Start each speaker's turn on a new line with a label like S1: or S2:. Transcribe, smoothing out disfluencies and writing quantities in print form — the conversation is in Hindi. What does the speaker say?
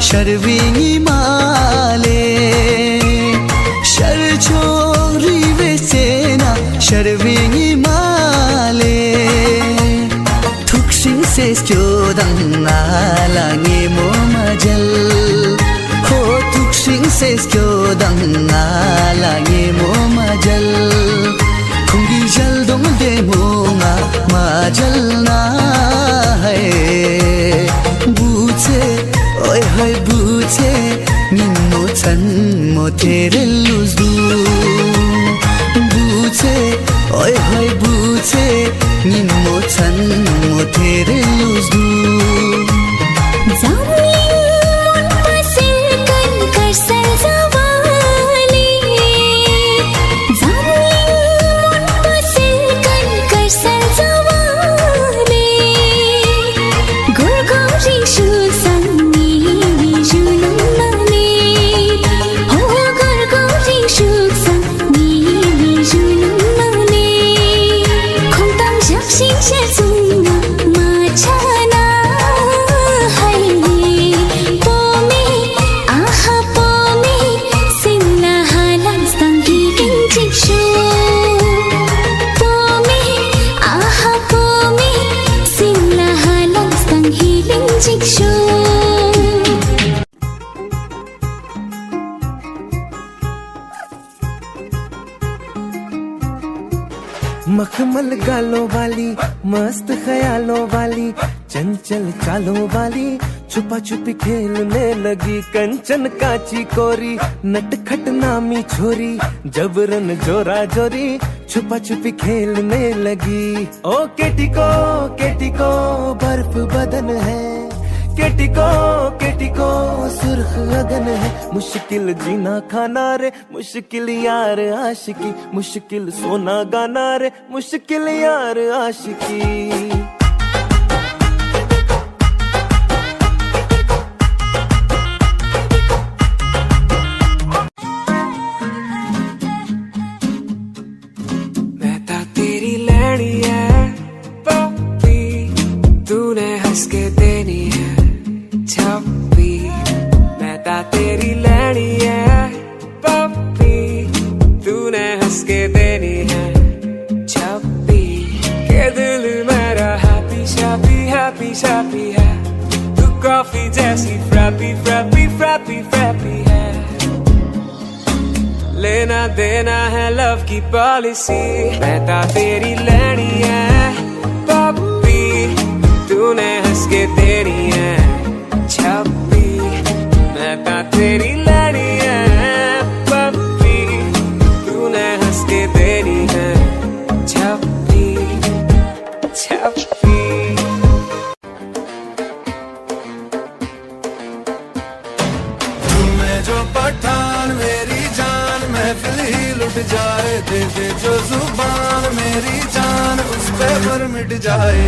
S1: शर्विंगी माले शर छोरी बेचेना शर्विंगी माले थुक्सिंग से क्यों दंगा लागे मो मजल हो थुक्सिंग से क्यों दंगा लागे मो मजल खुंगी जल दो दे मोंगा मजल ना है बुझे ओए होए बुझे निम्मो छन मो तेरे लुजू बुझे ओए होए बुझे निम्मो छन मो तेरे लुजू
S2: मखमल गालों वाली मस्त ख्यालों वाली चंचल चालों वाली छुपा छुपी खेलने लगी कंचन काची कोरी नटखट नामी छोरी जबरन जोरा जोरी छुपा छुपी खेलने लगी। ओ केटी को बर्फ बदन है केटी को सुर्ख लगन है मुश्किल जीना खाना रे मुश्किल यार आशिकी मुश्किल सोना गाना रे मुश्किल यार आशिकी।
S3: मैं ता तेरी लैनी है पप्पी तूने हंस के देनी है छप्पी मैं ता तेरी लैनी है पप्पी तूने हंस के देनी है छप्पी के दिल मेरा हैप्पी शैप्पी हैप्पी शैप्पी है तू कॉफी जैसी फ्रैपी फ्रैपी फ्रैपी फ्रैपी है लेना देना है लव की पॉलिसी मैं ता तेरी लैनी है पप्पी तूने हंस के देनी है छप्पी मैं ता तेरी लैनी है पप्पी तूने हंस के देनी है छप्पी छप्पी।
S2: तुम्हें जो पठान मेरी जान महफिल ही लुट जाए दे दे जो जुबान मेरी जान उस पे पर मिट जाए।